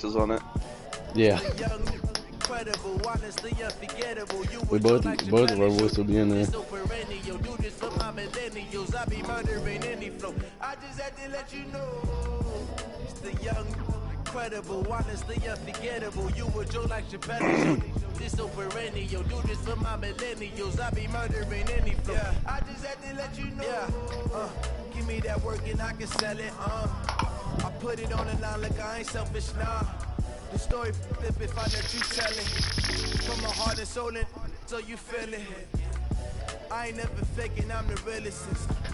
on it. Yeah. We both of our voices will be in there. Incredible, honestly unforgettable. You were Joe like Chappelle. This so perennial. Do this for my millennials. I be murdering any flow. Yeah. I just had to let you know. Yeah. Give me that work and I can sell it. I put it on the line like I ain't selfish, nah. The story flip if I let you tell it. From my heart and soul, and so you feel it. I ain't never faking, I'm the realest.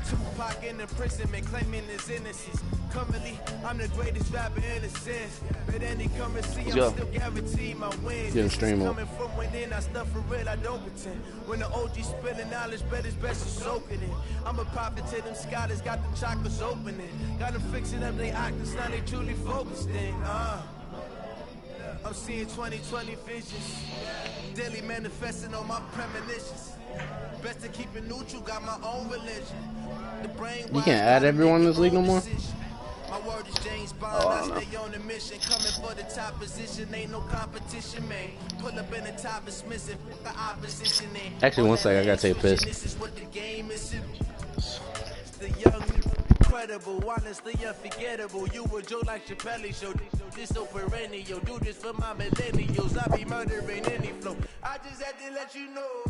Tupac in the prison, man, claiming his innocence. Currently, I'm the greatest rapper in a sense. But any come and see, I'm still guaranteed my wins. Get a stream up. Coming from within, I stuff for real, I don't pretend. When the OG spilling knowledge, bet it's best to soak it in. I'm a prophet to them scholars, got them chakras opening. Got them fixing up their octaves, now they truly focused in. I'm seeing 2020 visions. Daily manifesting on my premonitions. Best to keep it neutral, got my own religion. The brain you can't add everyone in this league no more? My word is James Bond, I stay on the mission. Coming for the top position, ain't no competition, man. Pull up in the top, it's missing the opposition. Actually, one second, I gotta take a piss. This is what the game is. It's the young, incredible, honestly unforgettable. You were Joe like Chappelle show. This so perennial. Do this for my millennials. I be murdering any flow. I just had to let you know.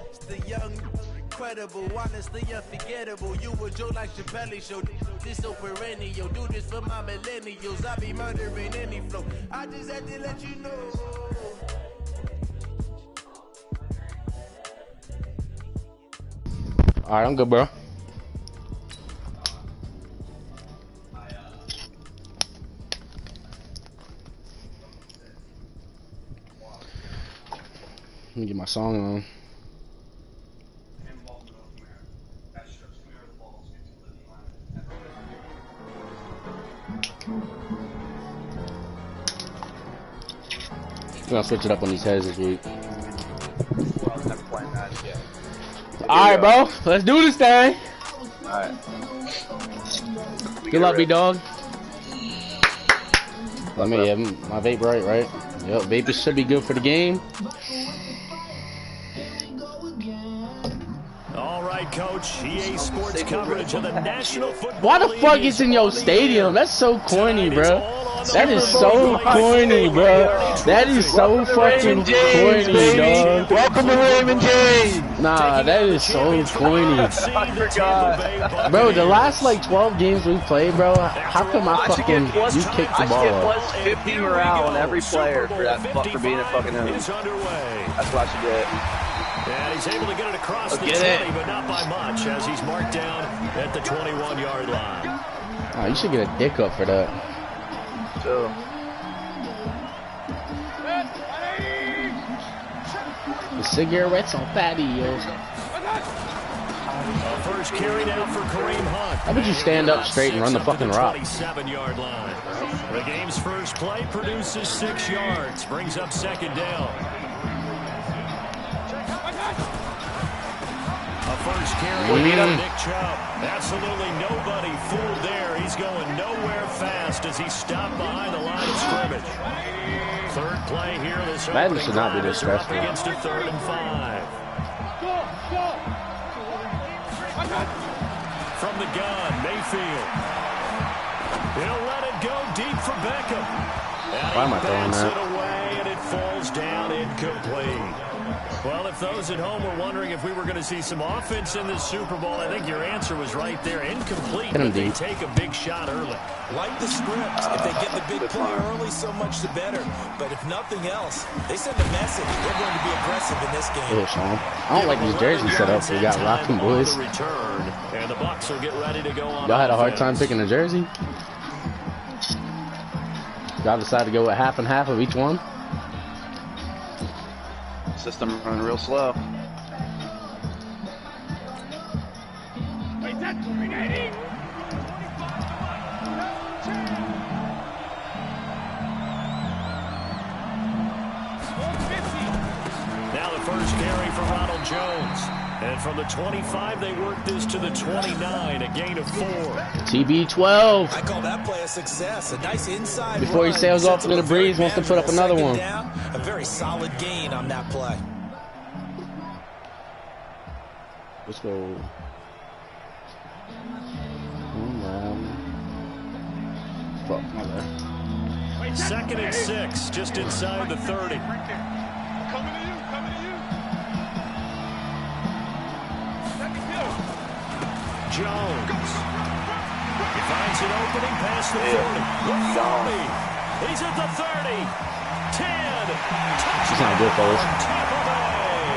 It's the young, incredible, honestly unforgettable. You were Joe like Chappelle show. This so perennial. Do this for my millennials. I be murdering any flow. I just had to let you know. Alright, I'm good, bro. Let me get my song on. We're gonna switch it up on these heads this week. Alright, bro. Let's do this thing. Alright. Good luck, B-Dog. Let me have my vape right? Yep, vape should be good for the game. All right, Coach. EA Sports coverage of the National Football Why the fuck is in your stadium? That's so corny, bro. That is so corny, bro. That is so fucking corny, dog. Welcome to Raymond James. Nah, that is so corny. Bro, the last like 12 games we played, bro, how come you kicked the ball I up? should get plus 50 morale on every player for being a fucking home. That's what I should get. And he's able to get it across the 20, but not by much, as he's marked down at the 21-yard line. Oh, you should get a dick up for that. So. The cigarettes on patios. First carry now for Kareem Hunt. How about you stand up straight and run the fucking rock? 27-yard line. The game's first play produces 6 yards, brings up second down. First carry, Nick Chubb. Absolutely nobody fooled there. He's going nowhere fast as he's stopped behind the line of scrimmage. Third play here. This Madden should not be this stressful. Against a 3rd and 5. From the gun, Mayfield. He'll let it go deep for Beckham. Why am I throwing that? It away and it falls down incomplete. Well, if those at home were wondering if we were going to see some offense in this Super Bowl, I think your answer was right there. Incomplete, but they take a big shot early. Like the script, if they get the big play early, so much the better. But if nothing else, they send a message. They're going to be aggressive in this game. Yeah, Sean. I don't like these jerseys set up. We got rocking boys. Return, and the Bucs will get ready to go on. Y'all had a hard time picking a jersey? Y'all decided to go with half and half of each one? System running real slow. Now the first carry for Ronald Jones. And from the 25, they work this to the 29, a gain of 4. TB12. I call that play a success. A nice inside Before he sails off into the breeze, wants to put up another one. Down, a very solid gain on that play. Let's go. Fuck, my bad. 2nd and 6, just inside the 30. Coming to you, coming to you. Jones. He finds an opening past the 40. The 40. He's at the 30. 10. He's not good, fellas. Tampa Bay.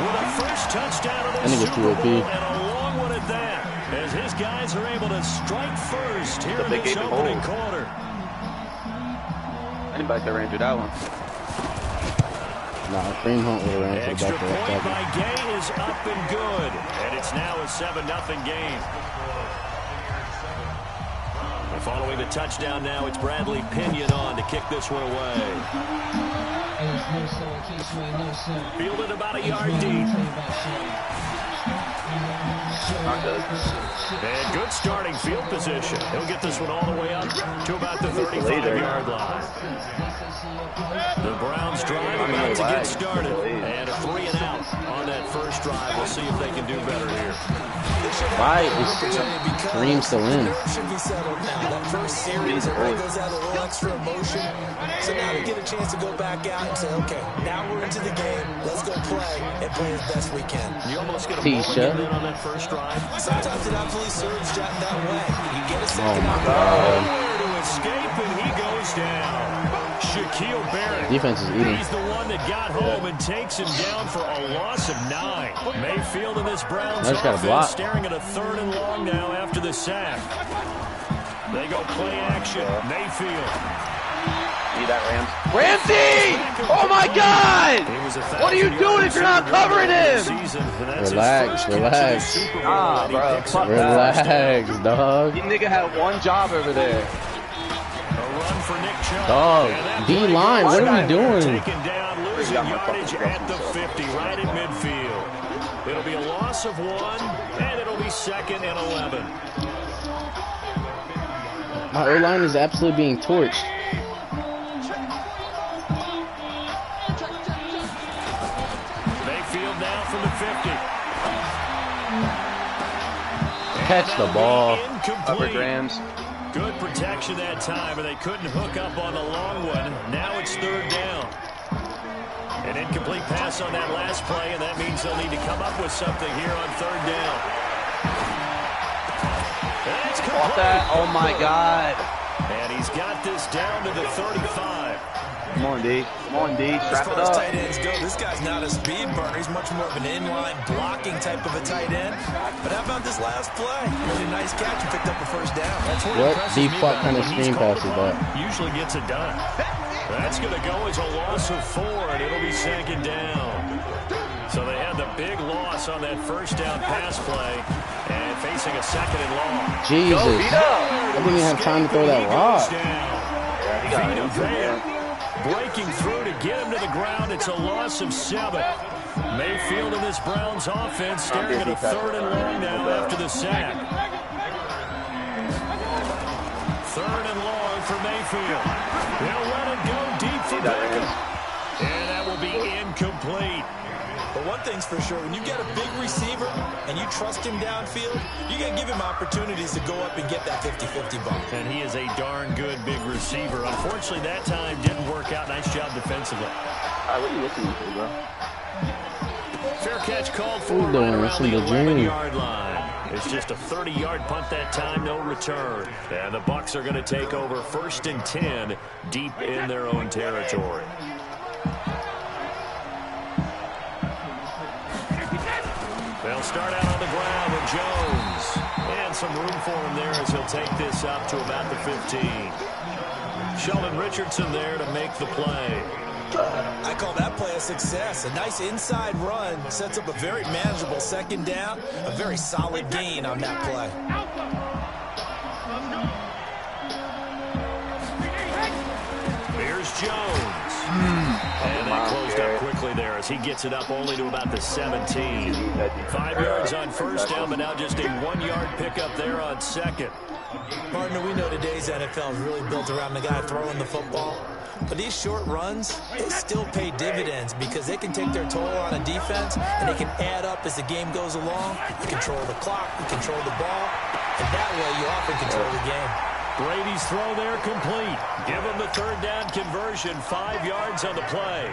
With a first touchdown of the I think it's Super Bowl, too OP. and a long one at that. As his guys are able to strike first here in this opening quarter. Anybody could ran through that one. Nah, Kareem Hunt would have ran to the Extra back of point that by Gay is up and good. And it's now a 7-0 game. And following the touchdown now, it's Bradley Pinion on to kick this one away. Fielded about a yard deep. And good starting field position. He'll get this one all the way up to about the 35-yard line. The Browns drive about to get started. And a 3-and-out on that first drive. We'll see if they can do better here. Why is Kareem still in? Should be settled now. That first series, it goes out a little extra emotion. So now we get a chance to go back out and say, okay, now we're into the game. Let's go play and play as best we can. You almost get a mulligan in on that first drive. Sometimes it absolutely serves Jack that way. You get a second. Oh my God. Nowhere to escape, and he goes down. Shaquille Barrett. Defense is eating. He's the one that got home and takes him down for a loss of 9. Mayfield and this Browns offense staring at a 3rd and long now after the sack. They go play action. Mayfield. See that, Ramsey! Oh my God! What are you doing if you're not covering him? Relax, relax. Ah, bro. Fuck Relax, that. dog. You nigga had one job over there. Dog, D-line, what are we doing? Taken down, losing yardage at the 50, right in midfield. It'll be a loss of 1, and it'll be 2nd and 11. My O-line is absolutely being torched. Mayfield now from the 50. Catch the ball. Upper Grams. Good protection that time, and they couldn't hook up on the long one. Now it's 3rd down. An incomplete pass on that last play, and that means they'll need to come up with something here on 3rd down. That's complete. That. Oh my God. And he's got this down to the 35. Come on, D. Come on, D. Strap it As far as up. tight ends go, this guy's not a speed burner. He's much more of an inline blocking type of a tight end. But how about this last play? Really nice catch and picked up a first down. That's What the fuck kind of screen pass is that? Usually gets it done. That's going to go as a loss of 4, and it'll be 2nd down. So they had the big loss on that first down pass play, and facing a 2nd and long. Jesus. I didn't even have time to throw that rock. Vita Vea breaking through to get him to the ground. It's a loss of 7. Mayfield and this Browns offense staring at a 3rd and long now after the sack. 3rd and long for Mayfield. They'll let it go deep for Beckham. And that will be incomplete. But one thing's for sure, when you get a big receiver and you trust him downfield, you're going to give him opportunities to go up and get that 50-50 ball. And he is a darn good big receiver. Unfortunately, that time didn't work out. Nice job defensively. All right, what are you listening to, bro? Fair catch called for right around the 11-yard line. It's just a 30-yard punt that time, no return. And the Bucs are going to take over 1st and 10 deep in their own territory. They'll start out on the ground with Jones. And some room for him there as he'll take this up to about the 15. Sheldon Richardson there to make the play. I call that play a success. A nice inside run sets up a very manageable 2nd down. A very solid gain on that play. Here's Jones. And they closed up quickly there. A as he gets it up only to about the 17. 5 yards on first down, but now just a 1-yard pickup there on second. Partner, we know today's NFL is really built around the guy throwing the football. But these short runs, they still pay dividends because they can take their toll on a defense and they can add up as the game goes along. You control the clock, you control the ball, and that way you often control the game. Brady's throw there complete. Give him the 3rd down conversion, 5 yards on the play.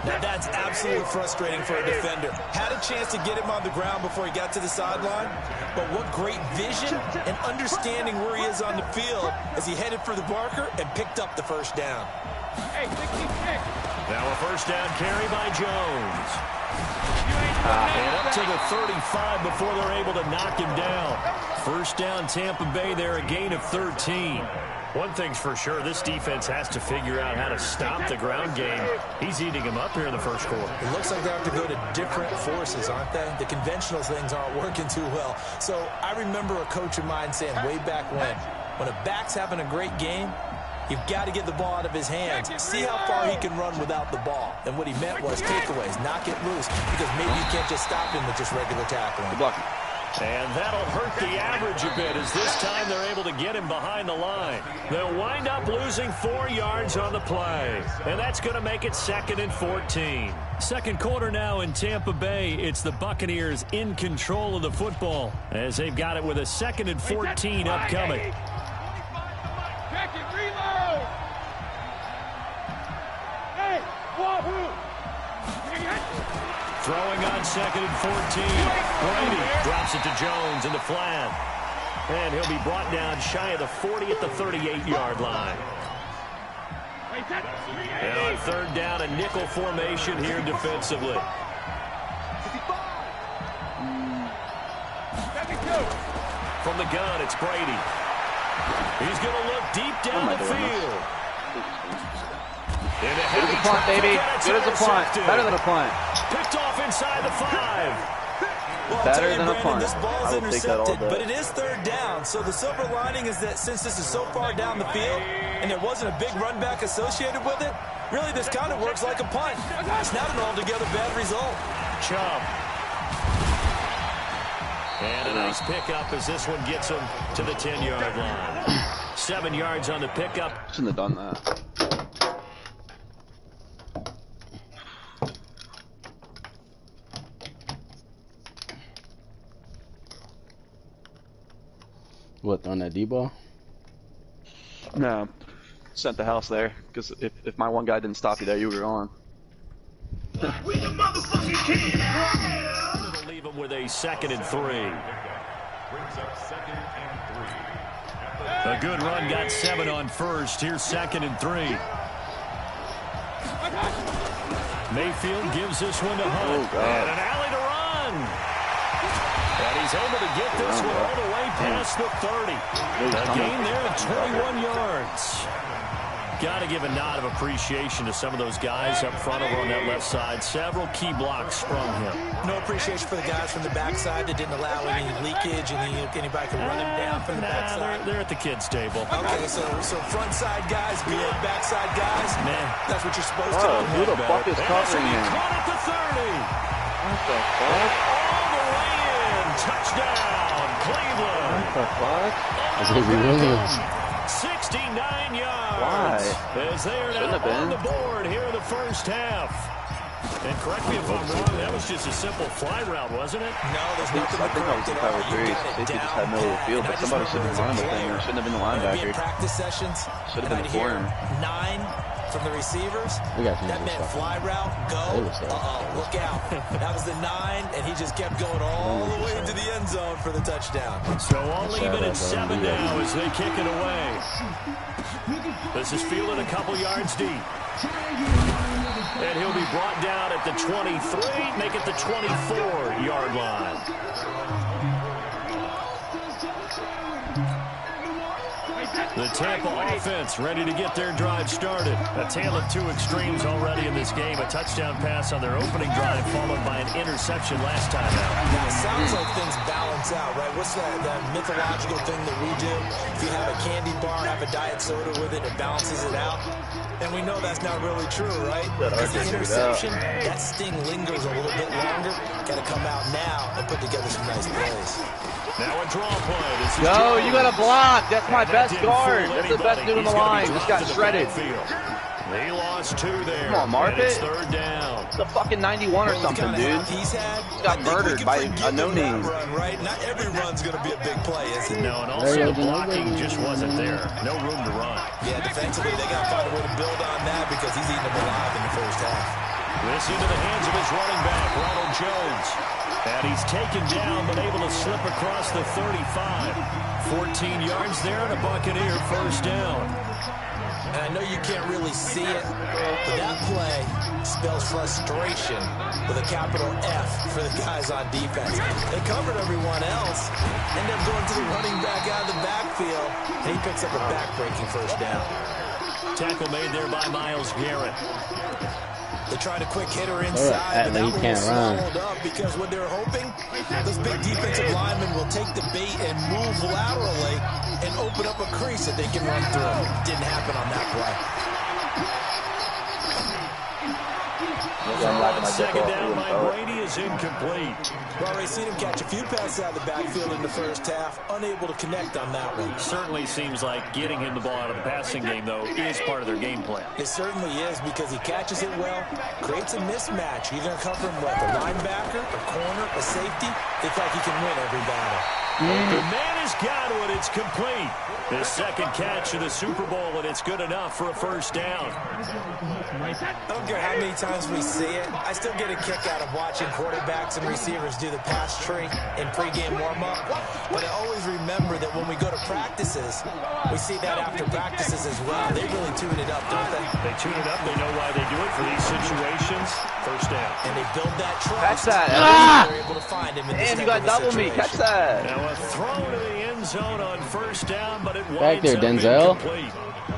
Now that's absolutely frustrating for a defender. Had a chance to get him on the ground before he got to the sideline, but what great vision and understanding where he is on the field as he headed for the marker and picked up the 1st down. Now a 1st down carry by Jones. And up to the 35 before they're able to knock him down. 1st down Tampa Bay there, a gain of 13. One thing's for sure, this defense has to figure out how to stop the ground game. He's eating them up here in the 1st quarter. It looks like they have to go to different forces, aren't they? The conventional things aren't working too well. So I remember a coach of mine saying way back when a back's having a great game, you've got to get the ball out of his hands. See how far he can run without the ball. And what he meant was takeaways, knock it loose, because maybe you can't just stop him with just regular tackling. Good blocking. And that'll hurt the average a bit as this time they're able to get him behind the line. They'll wind up losing 4 yards on the play. And that's going to make it 2nd and 14. 2nd quarter now in Tampa Bay. It's the Buccaneers in control of the football as they've got it with a 2nd and 14 upcoming. Throwing on 2nd and 14. Brady drops it to Jones in the flat. And he'll be brought down shy of the 40 at the 38-yard line. And on 3rd down, a nickel formation here defensively. From the gun, it's Brady. He's going to look deep down the field. Good as a punt, baby. Good as a punt. Better than a punt. Picked off inside the 5. Well, Better than a punt. This ball's I will take that all intercepted, day. but it is 3rd down. So the silver lining is that since this is so far down the field and there wasn't a big run back associated with it, really this kind of works like a punt. It's not an altogether bad result. Chubb. And a nice pickup as this one gets him to the 10-yard line. 7 yards on the pickup. Shouldn't have done that. What, on that D-ball? No. Sent the house there, because if my one guy didn't stop you there, you were on. It'll leave him with a 2nd and 3. A good run, got 7 on first. Here's 2nd and 3. Mayfield gives this one to Hunt. Oh, God. And an alley to run. And he's able to get this one all the way past the 30. A gain there of 21 yards. Got to give a nod of appreciation to some of those guys up front over on that left side. Several key blocks from him. No appreciation for the guys from the backside that didn't allow any leakage and anybody could run him down from the backside. They're at the kids' table. Okay, so front side guys being backside guys, Man, that's what you're supposed to Oh, do. who the fuck is covering him? Caught at the 30. What the fuck? All the way in. Touchdown, Cleveland. What the fuck? Xavier Williams. 69 yards. Why? As they are Shouldn't now have been. on the board here in the 1st half. And correct me if I'm wrong, that was just a simple fly route, wasn't it? No, there's I nothing think to that was correct a it cover on. You 3. got it Safety just down had middle of the field, pat. but And I somebody just should have been remember running with as a him. It shouldn't have been the player, I'd be in linebacker. practice sessions, Should have and been I'd hear foreign. 9 from the receivers. We got That meant fly route, go. Look out. That was the 9, and he just kept going all the way into the end zone for the touchdown. So all even at 7 now as they kick it away. This is fielded a couple yards deep. And he'll be brought down at the 23, make it the 24-yard line. The Tampa offense ready to get their drive started. A tale of two extremes already in this game. A touchdown pass on their opening drive followed by an interception last time out. Now, it sounds like things balance out, right? What's that mythological thing that we do? If you have a candy bar, have a diet soda with it, it balances it out. And we know that's not really true, right? Because the interception, that sting lingers a little bit longer. Got to come out now and put together some nice plays. Now a draw play. Yo, you got to block. That's my best guard. That's the best dude on the line. Just got shredded. They lost 2 there. Come on, Mark it. Third down. It's a fucking 91 or something, dude. He's got murdered by a no-name. Right? Not every run's going to be a big play, is it? No, and also the blocking just wasn't there. No room to run. Yeah, defensively, they got to find a way to build on that because he's eating them alive in the first half. This into the hands of his running back, Ronald Jones. And he's taken down, but able to slip across the 35. 14 yards there and a Buccaneer first down. And I know you can't really see it, but that play spells frustration with a capital F for the guys on defense. They covered everyone else, end up going to the running back out of the backfield, and he picks up a back-breaking first down. Tackle made there by Myles Garrett. They tried a quick hitter inside, but that one was swallowed up because what they're hoping, those big defensive linemen will take the bait and move laterally and open up a crease that they can run through. Didn't happen on that play. Second down by Brady is incomplete. Well, we've seen him catch a few passes out of the backfield in the first half, unable to connect on that one. Certainly seems like getting him the ball out of the passing game, though, is part of their game plan. It certainly is because he catches it well, creates a mismatch. You're going to cover him with a linebacker, a corner, a safety. It's like he can win every battle. The man has got it. It's complete. The second catch of the Super Bowl, and it's good enough for a first down. I don't care how many times we see it. I still get a kick out of watching quarterbacks and receivers do the pass tree in pregame warm-up. But I always remember that when we go to practices, we see that after practices as well. They really tune it up, don't they? They tune it up. They know why they do it for these situations. First down. And they build that trust. Catch that. They're able to find him in this And you got double me. Catch that. Now a throw to the end zone on first down, but it back there, Denzel. Incomplete.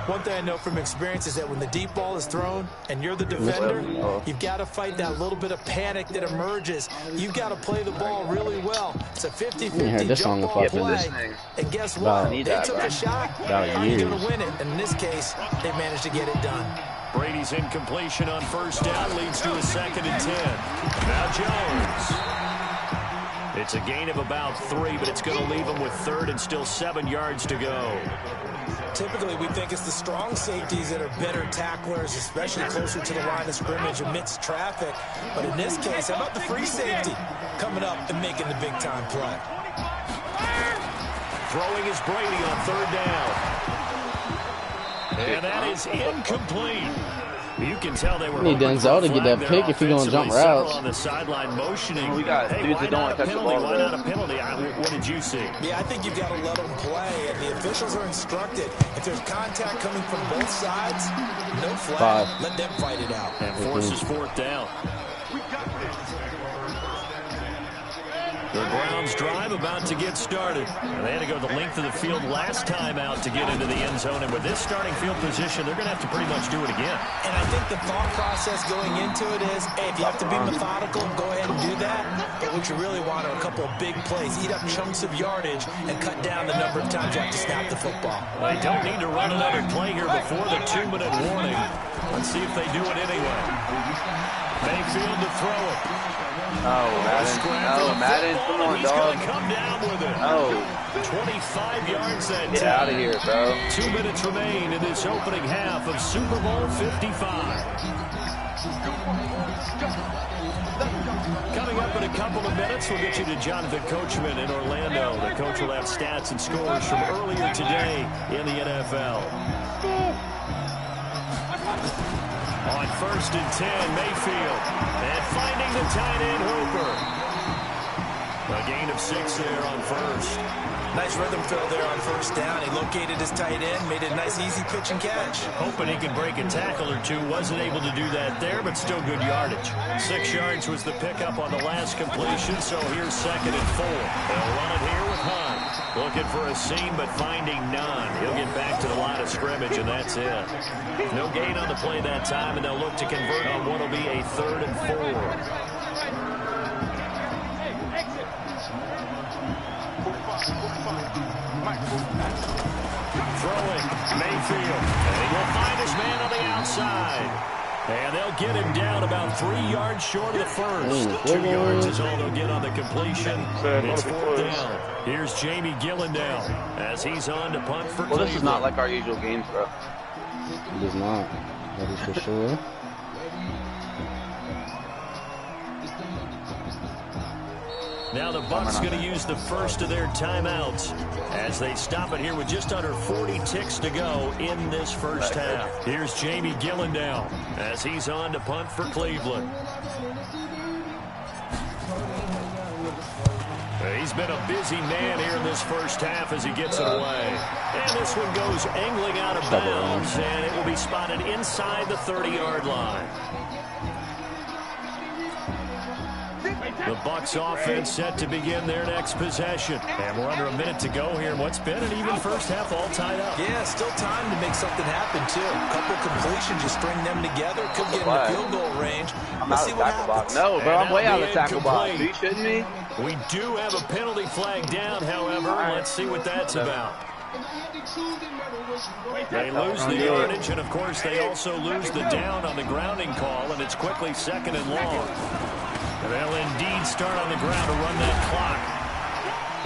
One thing I know from experience is that when the deep ball is thrown and you're the defender, you've got to fight that little bit of panic that emerges. You've got to play the ball really well. It's a 50-50 jump ball play. And guess what? They took a shot. Now you're going to win it. And in this case, they managed to get it done. Brady's incompletion on first down leads to a 2nd and 10. Now Jones. It's a gain of about 3, but it's going to leave him with 3rd and still 7 yards to go. Typically, we think it's the strong safeties that are better tacklers, especially closer to the line of scrimmage amidst traffic. But in this case, how about the free safety coming up and making the big-time play? Throwing is Brady on 3rd down. And that is incomplete. You can tell they were. Need Denzel to get that pick if he's going to jump routes. On the sideline motioning. We got dudes that don't want to touch the ball. Why not a penalty? What did you see? Yeah, I think you've got to let them play, and the officials are instructed. If there's contact coming from both sides, no flag. Let them fight it out. And forces 4th down. The Browns drive about to get started. And they had to go the length of the field last time out to get into the end zone. And with this starting field position, they're going to have to pretty much do it again. And I think the thought process going into it is, hey, if you have to be methodical, go ahead and do that. But what you really want are a couple of big plays. Eat up chunks of yardage and cut down the number of times you have to snap the football. They don't need to run another play here before the 2-minute warning. Let's see if they do it anyway. Mayfield to throw it. Madden. Come on, He's dog. going to come down with it. 25 yards that time. Get out of here, bro. 2 minutes remain in this opening half of Super Bowl 55. Coming up in a couple of minutes, we'll get you to Jonathan Coachman in Orlando. The coach will have stats and scores from earlier today in the NFL. On 1st and 10, Mayfield. And finding the tight end, Hooper. A gain of 6 there on 1st. Nice rhythm throw there on first down. He located his tight end, made it a nice easy pitch and catch. Hoping he could break a tackle or two. Wasn't able to do that there, but still good yardage. 6 yards was the pickup on the last completion, so here's 2nd and 4. They'll run it here with Hunt. Looking for a seam, but finding none. He'll get back to the line of scrimmage, and that's it. No gain on the play that time, and they'll look to convert on what will be a 3rd and 4. Throwing, Mayfield. And he will find his man on the outside. And they'll get him down about 3 yards short of the first. 2 yards is all they'll get on the completion. It's 4th down. Here's Jamie Gillendown as he's on to punt for Cleveland. Well, this is not like our usual games, bro. It is not. That is for sure. Now the Bucs going to use the first of their timeouts as they stop it here with just under 40 ticks to go in this first half. Here's Jamie Gillendown as he's on to punt for Cleveland. He's been a busy man here in this first half as he gets it away. And this one goes angling out of bounds, and it will be spotted inside the 30-yard line. The Bucs offense set to begin their next possession. And we're under a minute to go here in what's been an even first half, all tied up. Yeah, still time to make something happen, too. A couple completions, just string them together. Could get in the field goal range. Let's see what happens. No, bro, I'm way out of the tackle box. Are you shitting me? We do have a penalty flag down, however. Let's see what that's about. They lose the yardage, and, of course, they also lose the down on the grounding call, and it's quickly 2nd and long. And they'll indeed start on the ground to run that clock.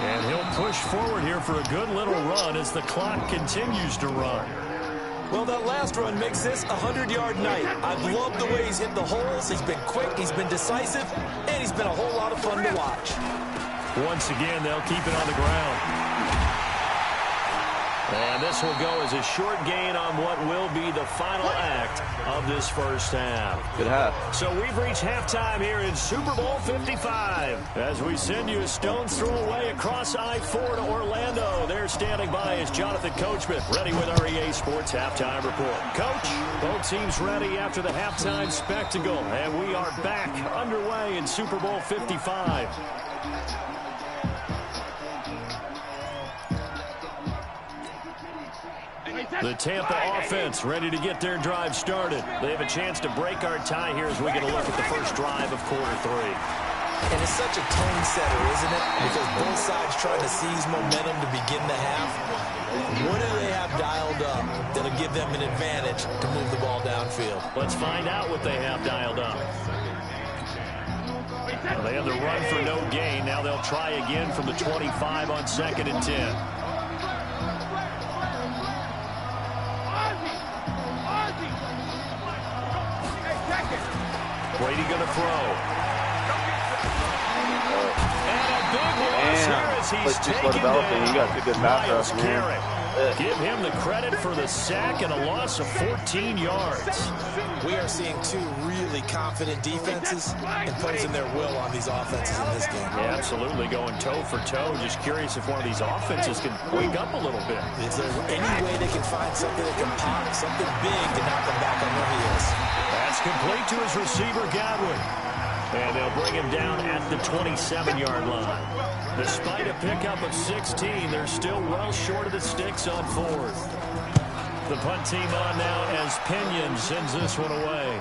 And he'll push forward here for a good little run as the clock continues to run. Well, that last run makes this a 100-yard night. I've loved the way he's hit the holes. He's been quick, he's been decisive, and he's been a whole lot of fun to watch. Once again, they'll keep it on the ground. And this will go as a short gain on what will be the final act of this first half. Good half. So we've reached halftime here in Super Bowl 55. As we send you a stone's throw away across I-4 to Orlando. There standing by is Jonathan Coachman, ready with our EA Sports Halftime Report. Coach, both teams ready after the halftime spectacle. And we are back underway in Super Bowl 55. The Tampa offense ready to get their drive started. They have a chance to break our tie here as we get a look at the first drive of quarter 3. And it's such a tone setter, isn't it? Because both sides trying to seize momentum to begin the half. What do they have dialed up that'll give them an advantage to move the ball downfield? Let's find out what they have dialed up. They have the run for no gain. Now they'll try again from the 25 on 2nd and 10. Brady going to throw. And a big loss here as he's taken down Myles Garrett. Give him the credit for the sack and a loss of 14 yards. We are seeing two really confident defenses imposing their will on these offenses in this game. Yeah, absolutely, going toe for toe. Just curious if one of these offenses can wake up a little bit. Is there any way they can find something that can pop, something big to knock them back on their heels? That's complete to his receiver, Godwin. And they'll bring him down at the 27-yard line. Despite a pickup of 16, they're still well short of the sticks on 4th. The punt team on now as Pinion sends this one away.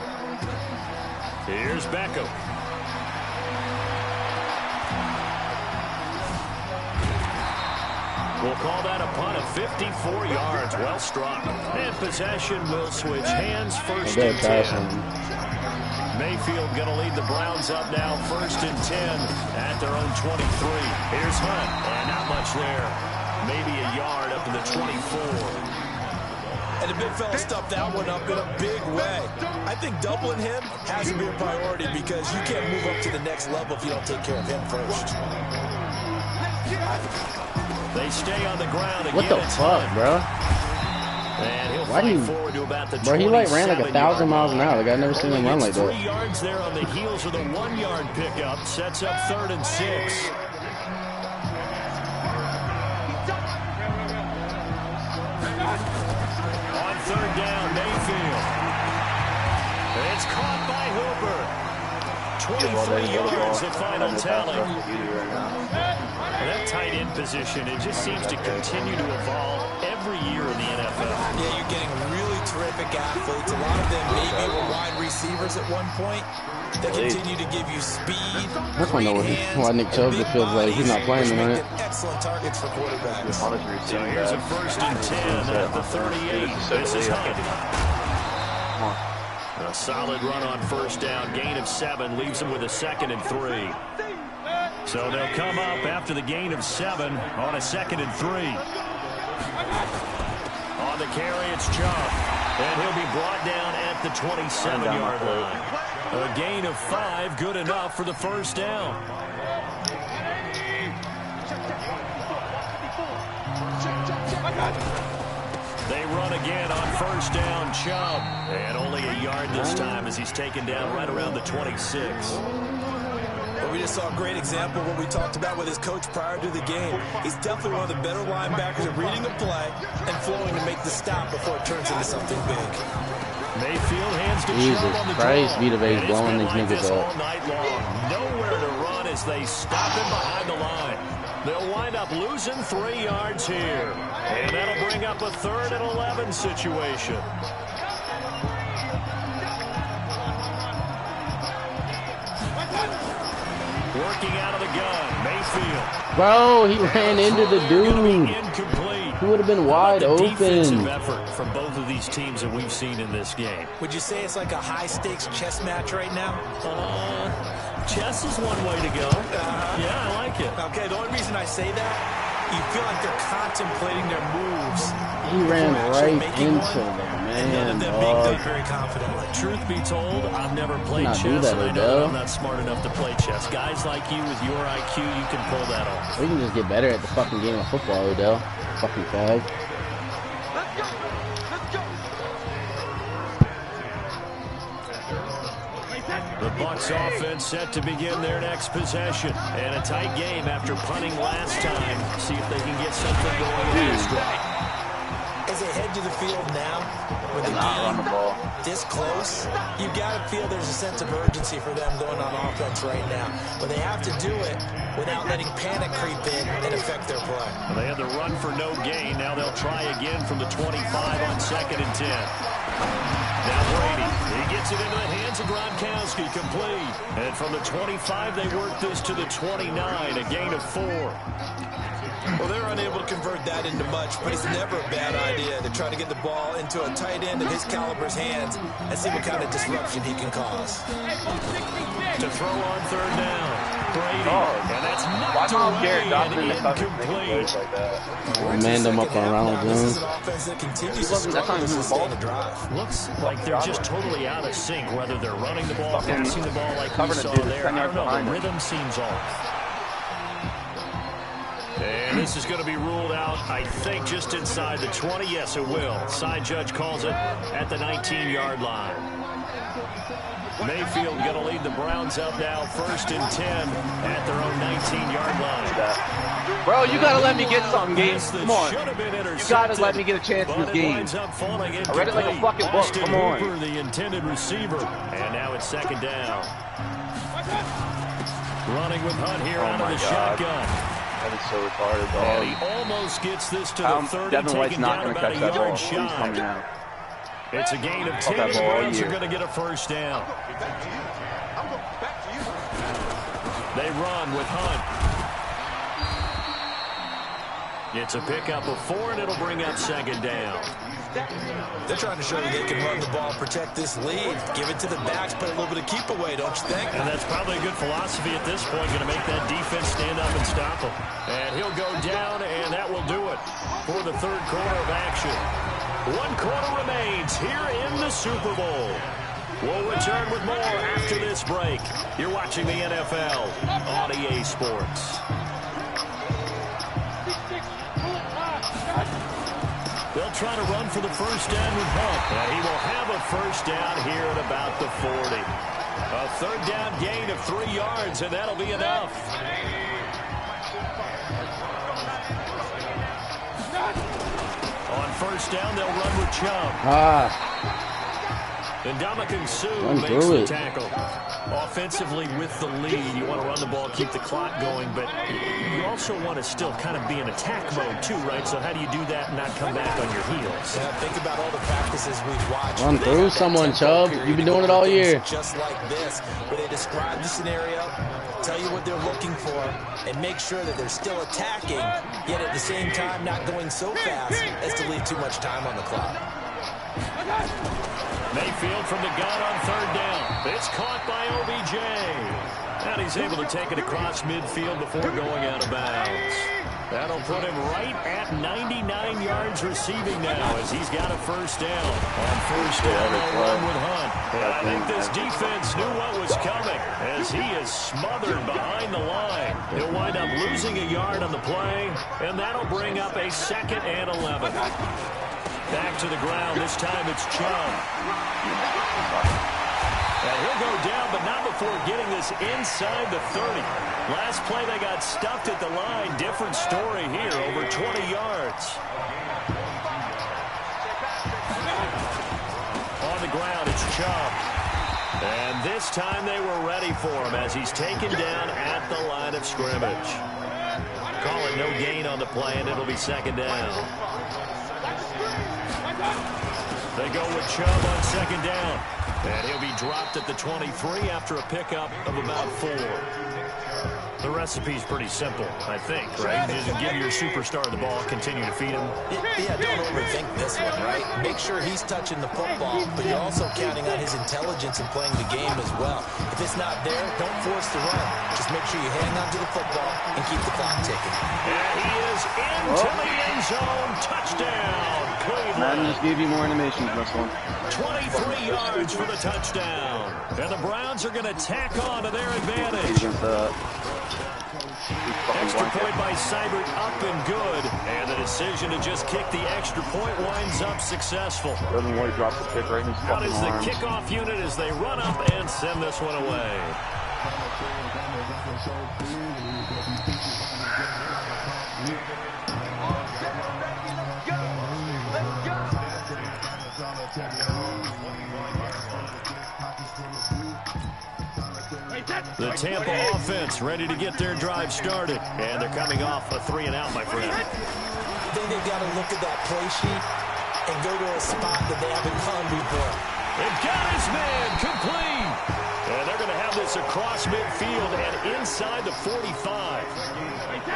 Here's Beckham. We'll call that a punt of 54 yards. Well struck. And possession will switch hands. 1st and 10. Mayfield going to lead the Browns up now 1st and 10 at their own 23. Here's Hunt. And not much there. Maybe a yard up to the 24. And the big fella stuffed that one up in a big way. I think doubling him has to be a priority because you can't move up to the next level if you don't take care of him first. They stay on the ground again. What the fuck, bro? And he'll Why do you, forward to about the bro, he like ran like 1,000 miles an hour. Like I've never seen him run like that. 3 yards there on the heels of the 1-yard pickup. Sets up 3rd and 6. Hooper. 23 yards, the final tally. That tight end position, it just seems to continue to evolve every year in the NFL. Yeah, you're getting really terrific athletes. A lot of them maybe were wide receivers at one point. They continue to give you speed. I don't know why Nick Chubb just feels like he's not playing tonight. Excellent targets for quarterbacks. So here's a 1st and 10 at the 38. This is Hunt. A solid run on 1st down. Gain of 7 leaves them with a 2nd and 3. So they'll come up after the gain of 7 on a 2nd and 3. On the carry, it's Chubb. And he'll be brought down at the 27-yard line. A gain of 5, good enough for the 1st down. They run again on 1st down, Chubb. And only a yard this time as he's taken down right around the 26. Well, we just saw a great example of what we talked about with his coach prior to the game. He's definitely one of the better linebackers at reading a play and flowing to make the stop before it turns into something big. Mayfield hands to Jesus Chubb on the Christ, draw. Vita Bay's blowing these Like niggas this up. all night long. Nowhere to run as they stop him behind the line. They'll wind up losing 3 yards here. And that'll bring up a 3rd and 11 situation. Working out of the gun, Mayfield. Bro, he ran into the dude. Incomplete. He would have been wide Defensive open. effort from both of these teams that we've seen in this game. Would you say it's like a high-stakes chess match right now? Chess is one way to go. Yeah, I like it. Okay, the only reason I say that, you feel like they're contemplating their moves. He ran right into them, And none of man. them being done very confidently. Truth be told, I've never played Not do chess, that, and I know Odell. that I'm not smart enough to play chess. Guys like you with your IQ, you can pull that off. We can just get better at the fucking game of football, Odell. Fucking fag. The Bucs offense set to begin their next possession. And a tight game after punting last time. See if they can get something going in this drive. As they head to the field now, with the game this close, you've got to feel there's a sense of urgency for them going on offense right now. But they have to do it without letting panic creep in and affect their play. Well, they had the run for no gain. Now they'll try again from the 25 on 2nd and 10. Now Brady, he gets it into the hands of Gronkowski, complete. And from the 25, they work this to the 29, a gain of 4. Well, they're unable to convert that into much, but it's never a bad idea to try to get the ball into a tight end in his caliber's hands and see what kind of disruption he can cause. To throw on 3rd down, Brady, and that's knocked away and incomplete. Man them up on Ronald Jones. Looks like they're just totally out of sync, whether they're running the ball, passing the ball like we saw there. I don't know, the rhythm seems off. And this is going to be ruled out, I think, just inside the 20. Yes, it will. Side judge calls it at the 19-yard line. Mayfield going to lead the Browns up now, 1st and 10 at their own 19-yard line. Bro, you got to let me get something, game. Come on. You got to let me get a chance in this game. I read it like a fucking book. Come on. Hooper, the intended receiver. And now it's 2nd down. Running with Hunt here out of the shotgun. That is so retarded, dog. And he almost gets this to the 30, taking down about a yard shy. It's a gain of 10. The Browns are going to get a 1st down. They run with Hunt. It's a pickup of 4, and it'll bring up 2nd down. They're trying to show you they can run the ball, protect this lead, give it to the backs, put a little bit of keep away, don't you think? And that's probably a good philosophy at this point, going to make that defense stand up and stop him. And he'll go down, and that will do it for the 3rd quarter of action. 1 quarter remains here in the Super Bowl. We'll return with more after this break. You're watching the NFL on EA Sports. They'll try to run for the 1st down with Hunt. He will have a 1st down here at about the 40. A 3rd down gain of 3 yards, and that'll be enough. On 1st down, they'll run with Chubb. And Dominican Sue makes the tackle. Offensively with the lead, you want to run the ball, keep the clock going, but you also want to still kind of be in attack mode too, right? So how do you do that and not come back on your heels? Yeah, think about all the practices we've watched. Run through someone, Chubb. You've been doing it all year. Just like this, where they describe the scenario, tell you what they're looking for, and make sure that they're still attacking, yet at the same time not going so fast as to leave too much time on the clock. Mayfield from the gun on third down. It's caught by OBJ. And he's able to take it across midfield before going out of bounds. That'll put him right at 99 yards receiving now as he's got a first down. On first down, they'll run with Hunt. And I think this defense knew what was coming as he is smothered behind the line. He'll wind up losing a yard on the play, and that'll bring up a 2nd and 11. Back to the ground. This time it's Chubb. And he'll go down, but not before getting this inside the 30. Last play, they got stuffed at the line. Different story here, over 20 yards. On the ground, it's Chubb. And this time they were ready for him as he's taken down at the line of scrimmage. Call it no gain on the play, and it'll be 2nd down. They go with Chubb on 2nd down. And he'll be dropped at the 23 after a pickup of about 4. The recipe's pretty simple, I think, right? Just give your superstar the ball, continue to feed him. Yeah, don't overthink this one, right? Make sure he's touching the football, but you're also counting on his intelligence in playing the game as well. If it's not there, don't force the run. Just make sure you hang on to the football and keep the clock ticking. And he is into the end zone. Touchdown, Cleveland. Man, just gave you more animations in this one. 23 yards for the touchdown. And the Browns are going to tack on to their advantage. Extra point by Seibert up and good. And the decision to just kick the extra point winds up successful. Doesn't want to drop the kick right in his Out fucking is the arm. kickoff unit as they run up and send this one away. The Tampa offense ready to get their drive started. And they're coming off a 3-and-out, my friend. I think they've got to look at that play sheet and go to a spot that they haven't gone before. They've got his man complete. And they're going to have this across midfield and inside the 45.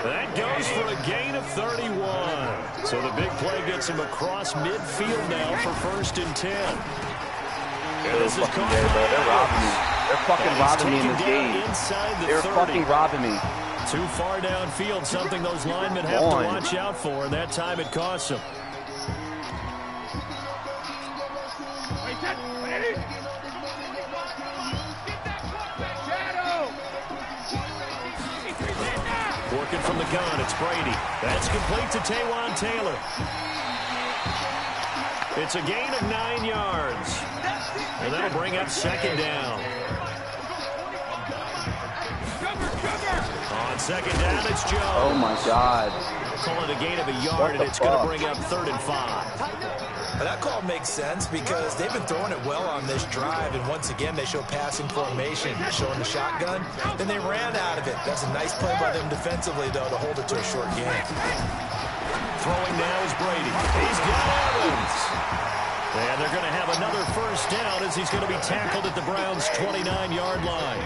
That goes for a gain of 31. So the big play gets him across midfield now for 1st and 10. And this is caught by They're robbing me. They're fucking robbing me in this game. They're fucking robbing me. Too far downfield, something those linemen have to watch out for, and that time it costs them. Working from the gun, it's Brady. That's complete to Taywan Taylor. It's a gain of 9 yards. And that'll bring up 2nd down. On 2nd down, it's Jones. Oh, my God. Call it a gain of a yard, and it's going to bring up 3rd and 5. But that call makes sense because they've been throwing it well on this drive, and once again, they show passing formation, showing the shotgun. Then they ran out of it. That's a nice play by them defensively, though, to hold it to a short game. Throwing now is Brady. He's got Evans. And they're going to have another 1st down as he's going to be tackled at the Browns' 29-yard line.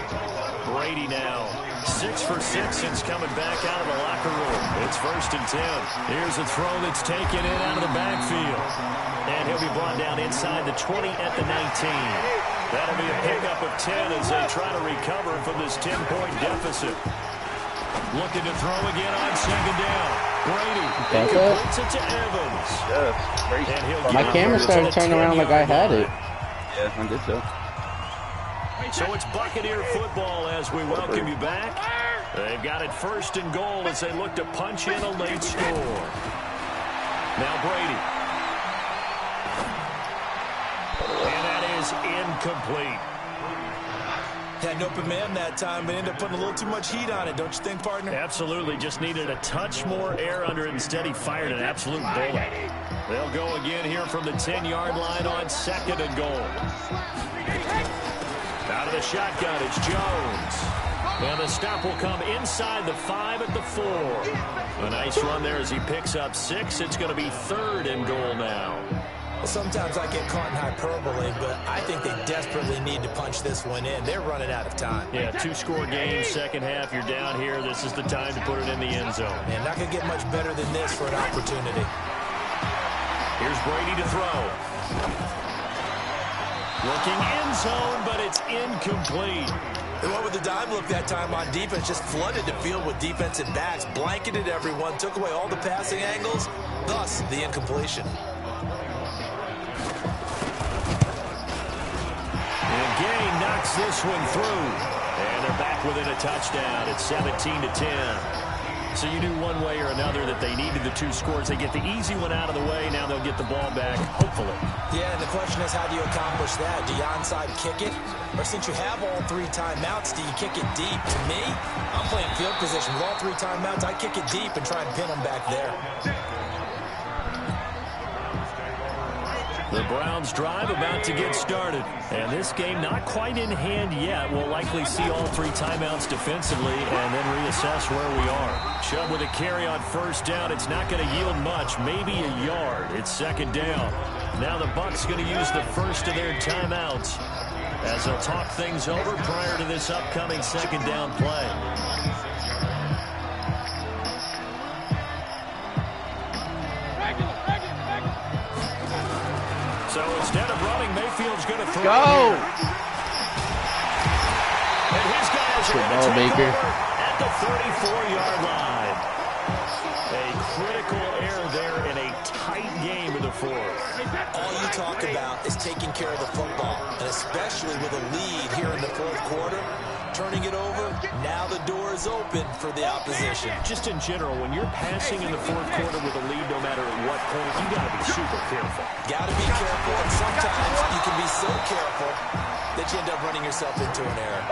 Brady now 6 for 6 since coming back out of the locker room. It's 1st and 10. Here's a throw that's taken in out of the backfield. And he'll be brought down inside the 20 at the 19. That'll be a pickup of 10 as they try to recover from this 10-point deficit. Looking to throw again on 2nd down. Brady completes it to Evans. Yeah, my camera started turning around like I had it. Yeah, I did so. So it's Buccaneer football as we welcome you back. They've got it 1st and goal as they look to punch in a late score. Now Brady. And that is incomplete. Had an open man that time, but ended up putting a little too much heat on it, don't you think, partner? Absolutely. Just needed a touch more air under it. Instead, he fired an absolute bullet. They'll go again here from the 10-yard line on 2nd and goal. Out of the shotgun, it's Jones. And the stop will come inside the 5 at the 4. A nice run there as he picks up 6. It's going to be 3rd and goal now. Sometimes I get caught in hyperbole, but I think they desperately need to punch this one in. They're running out of time. Yeah, 2-score game, second half. You're down here. This is the time to put it in the end zone. Man, not going to get much better than this for an opportunity. Here's Brady to throw. Looking end zone, but it's incomplete. They went with the dive look that time on defense, just flooded the field with defensive backs, blanketed everyone, took away all the passing angles, thus the incompletion. Gay knocks this one through. And they're back within a touchdown. It's 17-10. So you knew one way or another that they needed the 2 scores. They get the easy one out of the way. Now they'll get the ball back, hopefully. Yeah, and the question is, how do you accomplish that? Do you onside kick it? Or since you have all 3 timeouts, do you kick it deep? To me, I'm playing field position. With all 3 timeouts, I kick it deep and try and pin them back there. The Browns drive about to get started. And this game not quite in hand yet. We'll likely see all 3 timeouts defensively and then reassess where we are. Chubb with a carry on 1st down. It's not going to yield much, maybe a yard. It's 2nd down. Now the Bucs going to use the first of their timeouts as they'll talk things over prior to this upcoming 2nd down play. So instead of running, Mayfield's going to throw. Go! And his guys are going to take over at the 34-yard line. A critical error there in a tight game in the 4th. All you talk about is taking care of the football, and especially with a lead here in the 4th quarter. Turning it over, now the door is open for the opposition. Just in general, when you're passing in the 4th quarter with a lead, no matter at what point, you got to be super careful. Got to be careful, and sometimes you can be so careful that you end up running yourself into an error.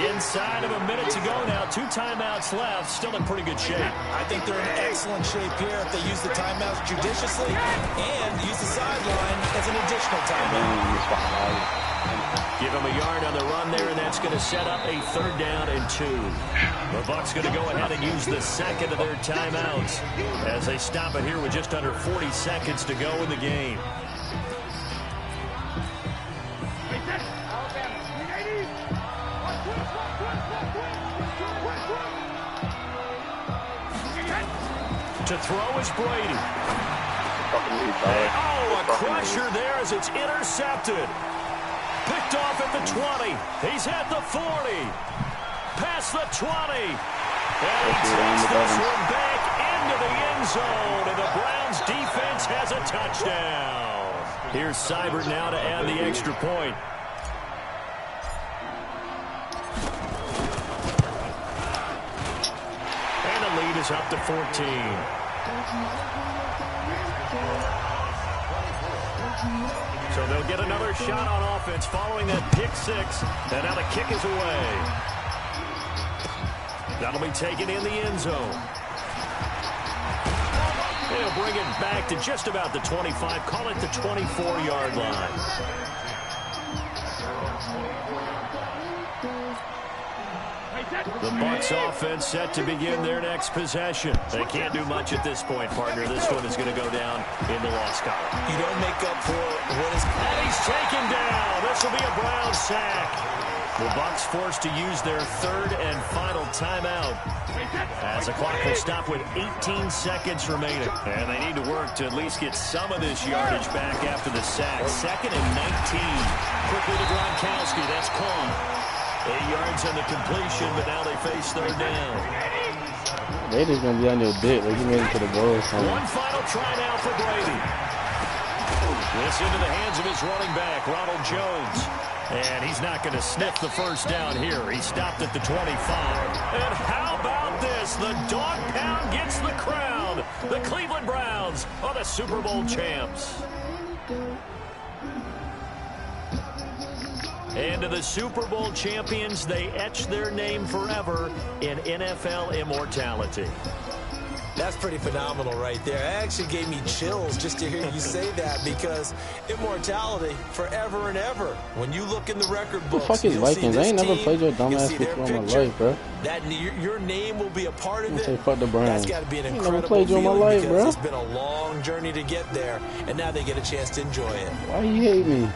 Inside of a minute to go now, 2 timeouts left, still in pretty good shape. I think they're in excellent shape here if they use the timeouts judiciously and use the sideline as an additional timeout. Give him a yard on the run there, and that's going to set up a 3rd down and 2. The Bucs going to go ahead and use the 2nd of their timeouts as they stop it here with just under 40 seconds to go in the game. To throw is Brady. Oh, a crusher there as it's intercepted. Picked off at the 20. He's at the 40. Past the 20. And he takes this one back into the end zone. And the Browns defense has a touchdown. Here's Seibert now to add the extra point. And the lead is up to 14. So they'll get another shot on offense following that pick 6. And now the kick is away. That'll be taken in the end zone. They'll bring it back to just about the 25. Call it the 24-yard line. The Bucs offense set to begin their next possession. They can't do much at this point, partner. This one is going to go down in the loss column. You don't make up for what is... And he's taken down. This will be a Brown sack. The Bucs forced to use their 3rd and final timeout as the clock will stop with 18 seconds remaining. And they need to work to at least get some of this yardage back after the sack. 2nd and 19. Quickly to Gronkowski. That's caught. 8 yards on the completion, but now they face 3rd down. They just gonna be under a bit. Like he made it to the goal or something. One final try now for Brady. This into the hands of his running back, Ronald Jones. And he's not going to sniff the 1st down here. He stopped at the 25. And how about this? The dog pound gets the crown. The Cleveland Browns are the Super Bowl champs. And to the Super Bowl champions, they etch their name forever in NFL immortality. That's pretty phenomenal right there. It actually gave me chills just to hear you say that, because immortality forever and ever. When you look in the record books, what the fuck is Vikings? I ain't never played your dumbass before in my life, bro. That your name will be a part of it. Say fuck the Browns. That's got to be an incredible never played you in my feeling, life, because bro. it's been a long journey to get there, and now they get a chance to enjoy it. Why you hate me?